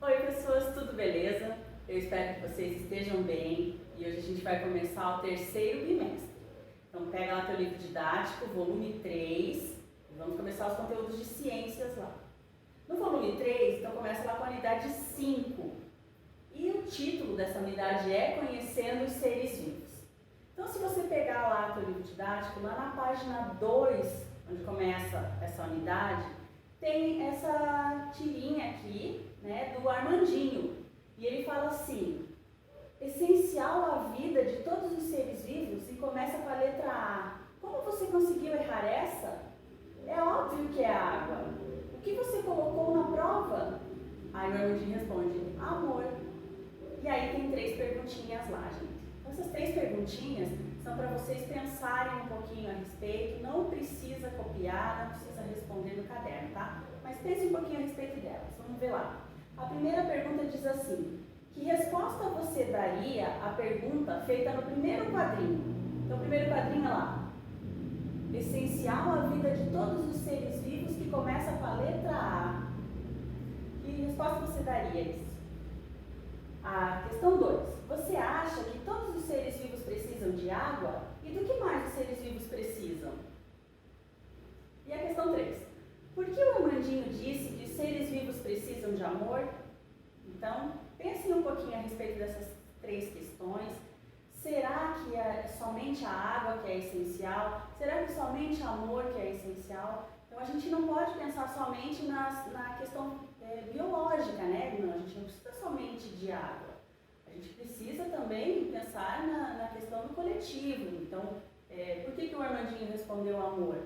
Oi pessoas, tudo beleza? Eu espero que vocês estejam bem e hoje a gente vai começar o terceiro bimestre. Então pega lá teu livro didático, volume 3, e vamos começar os conteúdos de ciências lá. No volume 3, então começa lá com a unidade 5 e o título dessa unidade é Conhecendo os Seres Vivos. Então se você pegar lá teu livro didático, lá na página 2, onde começa essa unidade, tem essa tirinha aqui, né, do Armandinho. E ele fala assim: essencial à vida de todos os seres vivos, e começa com a letra A. Como você conseguiu errar essa? É óbvio que é água. O que você colocou na prova? Aí o Armandinho responde: amor. E aí tem 3 perguntinhas lá, gente. Essas 3 perguntinhas são para vocês pensarem um pouquinho a respeito. Não precisa copiar, não precisa responder no caderno, tá? Mas pense um pouquinho a respeito delas. Vamos ver lá. A primeira pergunta diz assim: que resposta você daria à pergunta feita no primeiro quadrinho? Então, o primeiro quadrinho é lá: essencial à vida de todos os seres vivos, que começa com a letra A. Que resposta você daria a isso? A questão 2. Você acha que todos os seres vivos precisam de água? E do que mais os seres vivos precisam? E a questão 3. Por que o Armandinho disse que os seres vivos precisam de amor? Então, pensem um pouquinho a respeito dessas 3 questões. Será que é somente a água que é essencial? Será que somente amor que é essencial? Então, a gente não pode pensar somente na questão biológica, né? Não, a gente não precisa somente de água. A gente precisa também pensar na questão do coletivo. Então, por que o Armandinho respondeu amor?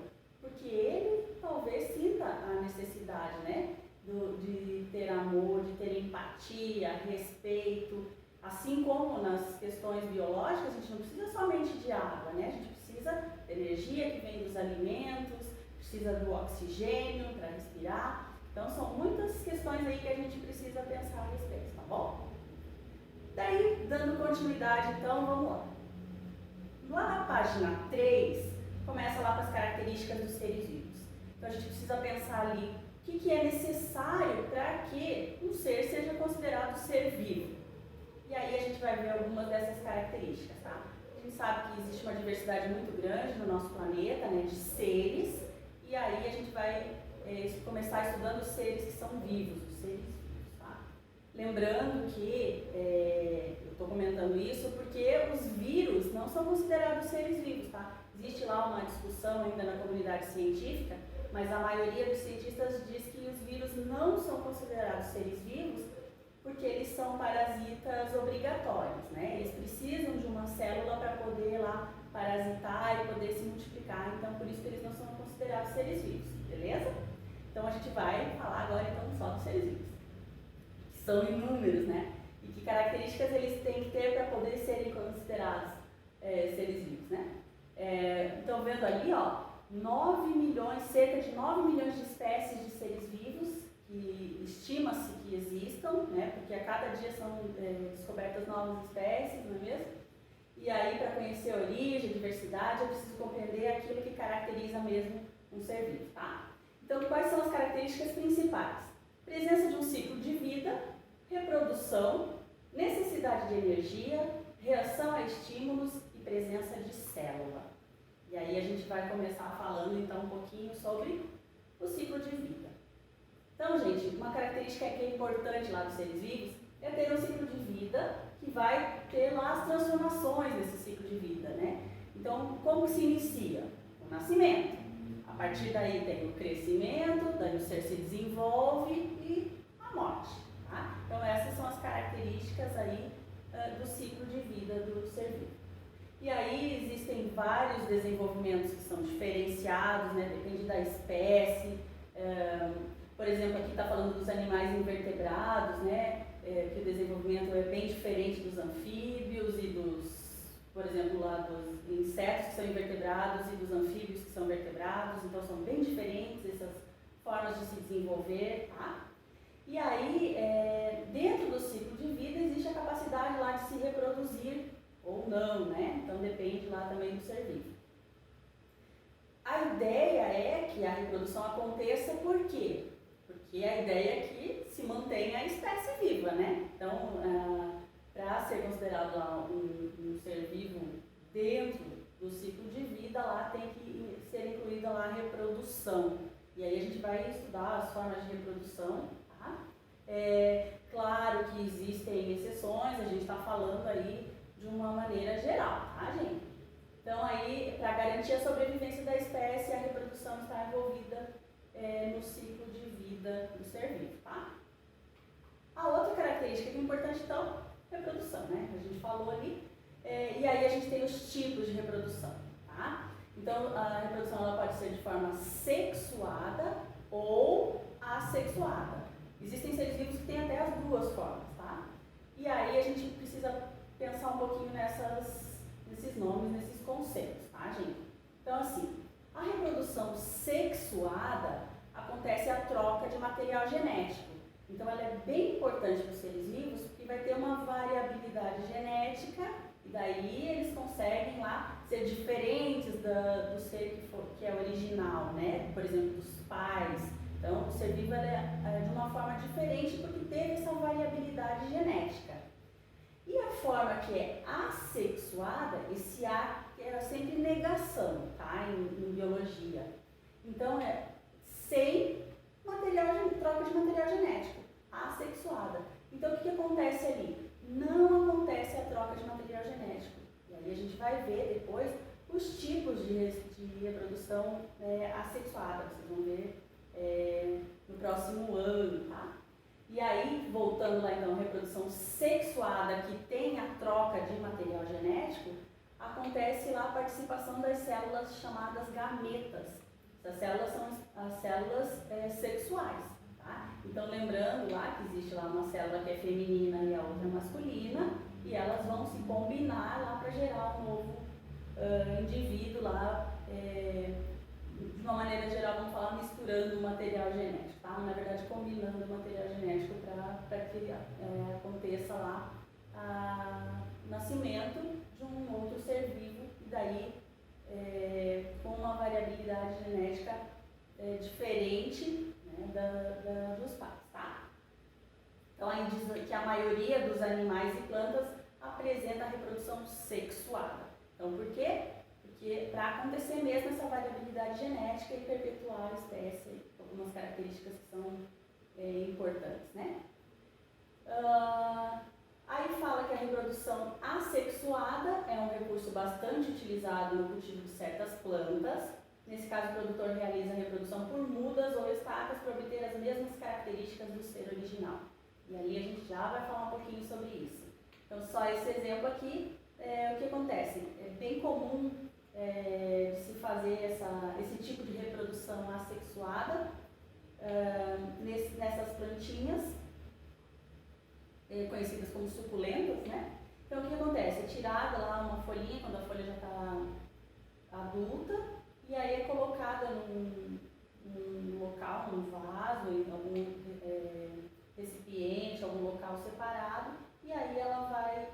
Porque ele talvez sinta a necessidade, né? De ter amor, de ter empatia, respeito. Assim como nas questões biológicas, a gente não precisa somente de água, né? A gente precisa da energia que vem dos alimentos, precisa do oxigênio para respirar. Então, são muitas questões aí que a gente precisa pensar a respeito, tá bom? Daí, dando continuidade, então, vamos lá. Lá na página 3, começa lá com as características dos seres vivos. Então, a gente precisa pensar ali o que é necessário para que um ser seja considerado ser vivo. E aí a gente vai ver algumas dessas características, tá? A gente sabe que existe uma diversidade muito grande no nosso planeta, né, de seres, e aí a gente vai começar estudando os seres que são vivos, os seres vivos, tá? Lembrando que eu estou comentando isso porque os vírus não são considerados seres vivos, tá? Existe lá uma discussão ainda na comunidade científica, mas a maioria dos cientistas diz que os vírus não são considerados seres vivos porque eles são parasitas obrigatórios, né? Eles precisam de uma célula para poder lá parasitar e poder se multiplicar, então por isso que eles não são considerados seres vivos, beleza? Então a gente vai falar agora então só dos seres vivos, que são inúmeros, né? E que características eles têm que ter para poder serem considerados seres vivos, né? Então vendo ali, ó, 9 milhões, cerca de 9 milhões de espécies de seres vivos que estima-se que existam, né? Porque a cada dia são descobertas novas espécies, não é mesmo? E aí, para conhecer a origem, a diversidade, eu preciso compreender aquilo que caracteriza mesmo um ser vivo, tá? Então, quais são as características principais? Presença de um ciclo de vida, reprodução, necessidade de energia, reação a estímulos e presença de célula. E aí a gente vai começar falando então um pouquinho sobre o ciclo de vida. Então, gente, uma característica que é importante lá dos seres vivos é ter um ciclo de vida que vai ter lá as transformações desse ciclo de vida, né? Então, como se inicia? O nascimento. A partir daí tem o crescimento, daí o ser se desenvolve e a morte, tá? Então, essas são as características aí do ciclo de vida do ser vivo. E aí existem vários desenvolvimentos que são diferenciados, né? Depende da espécie. Por exemplo, aqui está falando dos animais invertebrados, né? Que o desenvolvimento é bem diferente dos anfíbios e por exemplo, lá dos insetos que são invertebrados e dos anfíbios que são vertebrados. Então, são bem diferentes essas formas de se desenvolver, tá? E aí, dentro do ciclo de vida, existe a capacidade lá de se reproduzir ou não, né? Então, depende lá também do ser vivo. A ideia é que a reprodução aconteça por quê? Porque a ideia é que se mantenha a espécie viva, né? Então, para ser considerado lá um ser vivo dentro do ciclo de vida, lá tem que ser incluída lá a reprodução. E aí a gente vai estudar as formas de reprodução, tá? Claro que existem exceções, a gente está falando aí de uma maneira geral, tá, gente? Então aí, para garantir a sobrevivência da espécie, a reprodução está envolvida no ciclo de vida do ser vivo, tá? A outra característica que é importante, então, é a reprodução, né? A gente falou ali. E aí a gente tem os tipos de reprodução, tá? Então, a reprodução ela pode ser de forma sexuada ou assexuada. Existem seres vivos que têm até as duas formas, tá? E aí a gente precisa pensar um pouquinho nesses nomes, nesses conceitos, tá, gente? Então, assim, a reprodução sexuada acontece a troca de material genético. Então, ela é bem importante para os seres vivos porque vai ter uma variabilidade genética e daí eles conseguem lá ser diferentes do ser que é original, né? Por exemplo, dos pais. Então, o ser vivo é de uma forma diferente porque teve essa variabilidade genética. E a forma que é assexuada, esse A é sempre negação, tá? Em biologia. Então, é sem troca de material genético, assexuada. Então, o que acontece ali? Não acontece a troca de material genético. E aí a gente vai ver depois os tipos de reprodução assexuada, vocês vão ver no próximo ano, tá? E aí, voltando lá então, a reprodução sexuada que tem a troca de material genético, acontece lá a participação das células chamadas gametas. Essas células são as células sexuais, tá? Então, lembrando lá que existe lá uma célula que é feminina e a outra masculina, e elas vão se combinar lá para gerar um novo indivíduo lá, de uma maneira geral, vamos falar misturando o material genético, tá? Na verdade, combinando o material genético para que aconteça lá o nascimento de um outro ser vivo, e daí com uma variabilidade genética diferente, né, dos pais, tá? Então, aí diz que a maioria dos animais e plantas apresenta a reprodução sexuada. Então, por quê? Porque para acontecer mesmo essa variabilidade genética e perpetuar a espécie, algumas características que são importantes, né? Aí fala que a reprodução assexuada é um recurso bastante utilizado no cultivo de certas plantas. Nesse caso, o produtor realiza a reprodução por mudas ou estacas para obter as mesmas características do ser original. E ali a gente já vai falar um pouquinho sobre isso. Então, só esse exemplo aqui, o que acontece? É bem comum de se fazer esse tipo de reprodução assexuada nessas plantinhas, conhecidas como suculentas, né? Então, o que acontece? É tirada lá uma folhinha, quando a folha já está adulta, e aí é colocada num local, num vaso, em algum recipiente, algum local separado, e aí ela vai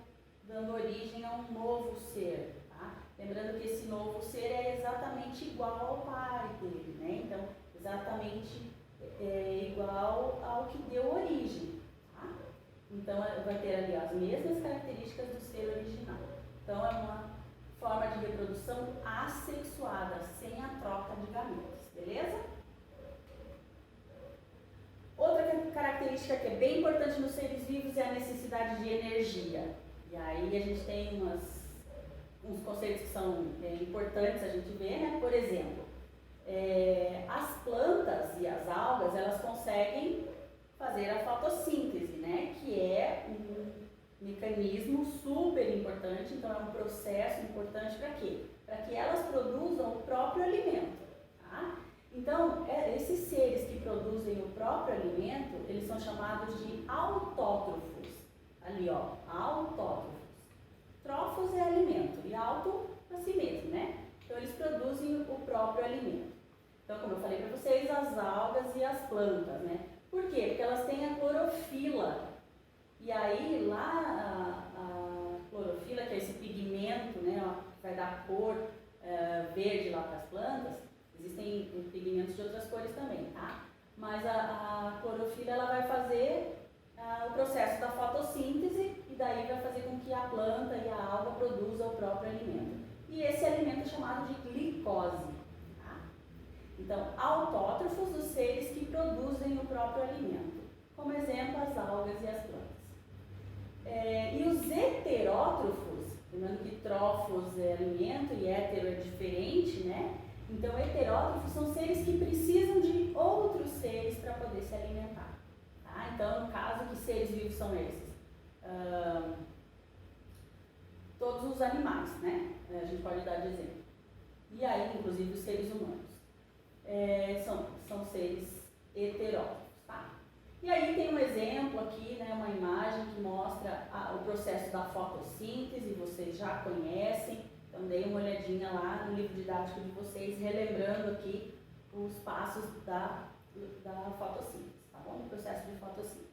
dando origem a um novo ser, tá? Lembrando que esse novo ser é exatamente igual ao pai dele, né? Então, exatamente igual ao que deu origem, tá? Então, vai ter ali as mesmas características do ser original. Então, é uma forma de reprodução assexuada, sem a troca de gametas, beleza? Outra característica que é bem importante nos seres vivos é a necessidade de energia. E aí a gente tem uns conceitos que são importantes a gente ver, né? Por exemplo, as plantas e as algas, elas conseguem fazer a fotossíntese, né? Que é um mecanismo super importante, então é um processo importante para quê? Para que elas produzam o próprio alimento, tá? Então, esses seres que produzem o próprio alimento, eles são chamados de autótrofos. Ali, ó, autótrofos. Trófos é alimento e auto para si mesmo, né? Então, eles produzem o próprio alimento. Então, como eu falei para vocês, as algas e as plantas, né? Por quê? Porque elas têm a clorofila. E aí, lá, a clorofila, que é esse pigmento, né, ó, que vai dar cor verde lá para as plantas, Existem pigmentos de outras cores também, tá? Mas a clorofila ela vai fazer o processo da fotossíntese e daí vai fazer com que a planta e a alga produza o próprio alimento. E esse alimento é chamado de glicose. Tá? Então, autótrofos, os seres que produzem o próprio alimento. Como exemplo, as algas e as plantas. E os heterótrofos, lembrando que trófos é alimento e hétero é diferente, né? Então, heterótrofos são seres que precisam de outros seres para poder se alimentar. Tá? Então, no caso, que seres vivos são esses? Todos os animais, né? A gente pode dar de exemplo. E aí, inclusive, os seres humanos. São seres heterótrofos, tá? E aí tem um exemplo aqui, né, uma imagem que mostra o processo da fotossíntese, vocês já conhecem. Então, dei uma olhadinha lá no livro didático de vocês, relembrando aqui os passos da fotossíntese, tá bom? O processo de fotossíntese.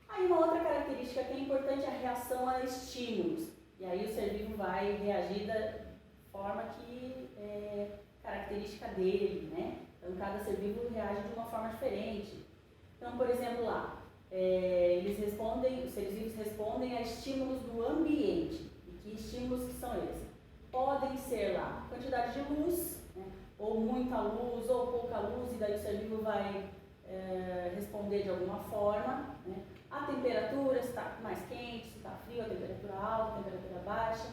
Aí, uma outra característica que é importante é a reação a estímulos. E aí, o ser vivo vai reagir da forma que é característica dele, né? Então, cada ser vivo reage de uma forma diferente. Então, por exemplo, lá, os seres vivos respondem a estímulos do ambiente. E que estímulos que são esses? Podem ser lá quantidade de luz, né, ou muita luz, ou pouca luz, e daí o ser vivo vai responder de alguma forma. Né? A temperatura, se está mais quente, se está frio, a temperatura alta, a temperatura baixa.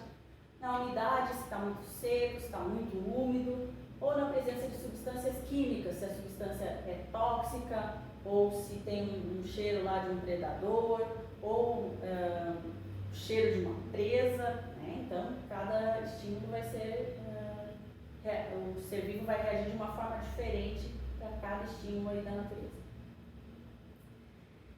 Na umidade, se está muito seco, se está muito úmido. Ou na presença de substâncias químicas, se a substância é tóxica, ou se tem um cheiro lá de um predador, ou o cheiro de uma presa, né? Então, cada estímulo vai ser, o ser vivo vai reagir de uma forma diferente para cada estímulo aí da natureza.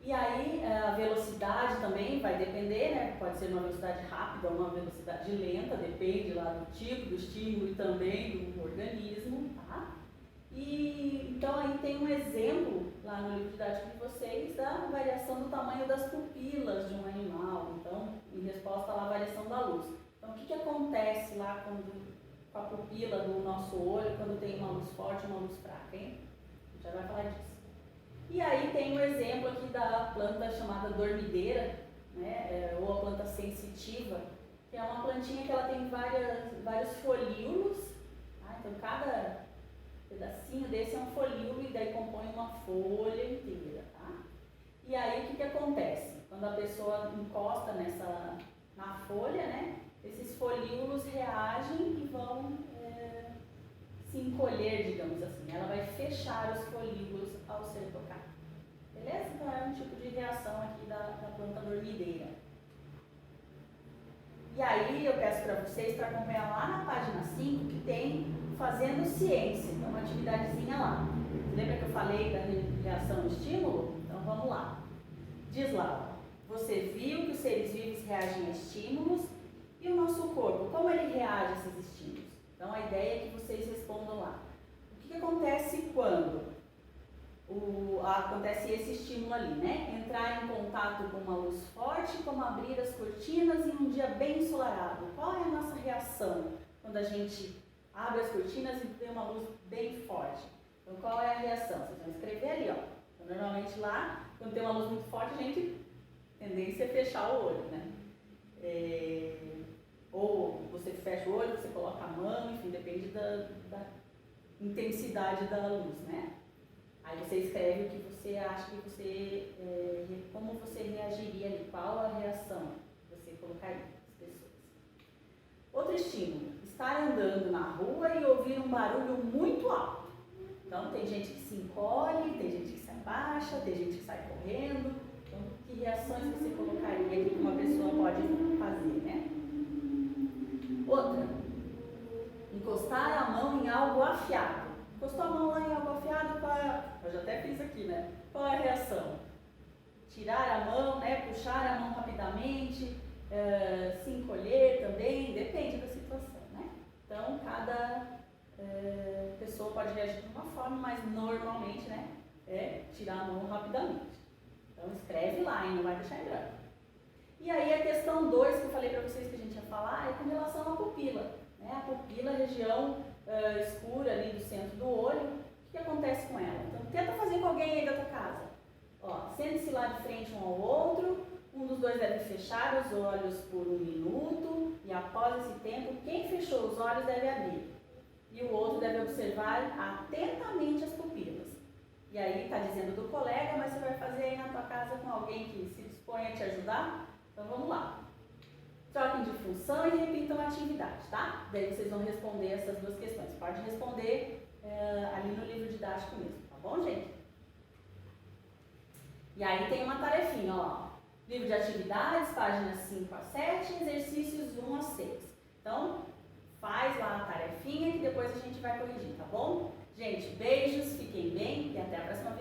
E aí, a velocidade também vai depender, né? Pode ser uma velocidade rápida ou uma velocidade lenta, depende lá do tipo do estímulo e também do organismo, tá? E então aí tem um exemplo lá no livro didático de vocês da variação do tamanho das pupilas de um animal. Então, em resposta lá à variação da luz. Então, o que acontece lá com a pupila do nosso olho quando tem uma luz forte e uma luz fraca, hein? A gente já vai falar disso. E aí tem um exemplo aqui da planta chamada dormideira, né? Ou a planta sensitiva, que é uma plantinha que ela tem vários folíolos, tá? Então, cada pedacinho desse é um folíolo e daí compõe uma folha inteira, tá? E aí o que acontece? Quando a pessoa encosta na folha, né? Esses folíolos reagem e vão se encolher, digamos assim. Ela vai fechar os folíolos ao ser tocada. Beleza? Então é um tipo de reação aqui da planta dormideira. E aí eu peço para vocês para acompanhar lá na página 5 que tem Fazendo Ciência, então uma atividadezinha lá. Lembra que eu falei da reação estímulo? Então vamos lá. Diz lá, você viu que os seres vivos reagem a estímulos e o nosso corpo, como ele reage a esses estímulos? Então a ideia é que vocês respondam lá. O que acontece quando acontece esse estímulo ali, né? Entrar em contato com uma luz forte, como abrir as cortinas em um dia bem ensolarado. Qual é a nossa reação quando a gente abre as cortinas e vê uma luz bem forte? Então, qual é a reação? Vocês vão escrever ali, ó. Então, normalmente lá, quando tem uma luz muito forte, a gente tendência a fechar o olho, né? Ou você fecha o olho, você coloca a mão, enfim, depende da intensidade da luz, né? Aí você escreve o que você acha que como você reagiria ali, qual a reação que você colocaria as pessoas. Outro estímulo, estar andando na rua e ouvir um barulho muito alto. Então tem gente que se encolhe, tem gente que se abaixa, tem gente que sai correndo. Então, que reações você colocaria ali que uma pessoa pode fazer, né? Outra, encostar a mão em algo afiado. Encostou a mão lá em algo afiado, eu já até fiz aqui, né? Qual é a reação? Tirar a mão, né? Puxar a mão rapidamente, se encolher também, depende da situação, né? Então, cada pessoa pode reagir de uma forma, mas normalmente, né? É tirar a mão rapidamente. Então, escreve lá, hein? Não vai deixar em branco. E aí, a questão 2 que eu falei para vocês que a gente ia falar é com relação à pupila. Né? A pupila é a região escura ali do centro do olho, o que acontece com ela? Então, tenta fazer com alguém aí da tua casa. Ó, sente-se lá de frente um ao outro, um dos dois deve fechar os olhos por 1 minuto e após esse tempo, quem fechou os olhos deve abrir. E o outro deve observar atentamente as pupilas. E aí está dizendo do colega, mas você vai fazer aí na tua casa com alguém que se dispõe a te ajudar? Então vamos lá. Troquem de função e repitam a atividade, tá? Daí vocês vão responder essas duas questões. Pode responder ali no livro didático mesmo, tá bom, gente? E aí tem uma tarefinha, ó. Livro de atividades, páginas 5 a 7, exercícios 1 a 6. Então, faz lá a tarefinha que depois a gente vai corrigir, tá bom? Gente, beijos, fiquem bem e até a próxima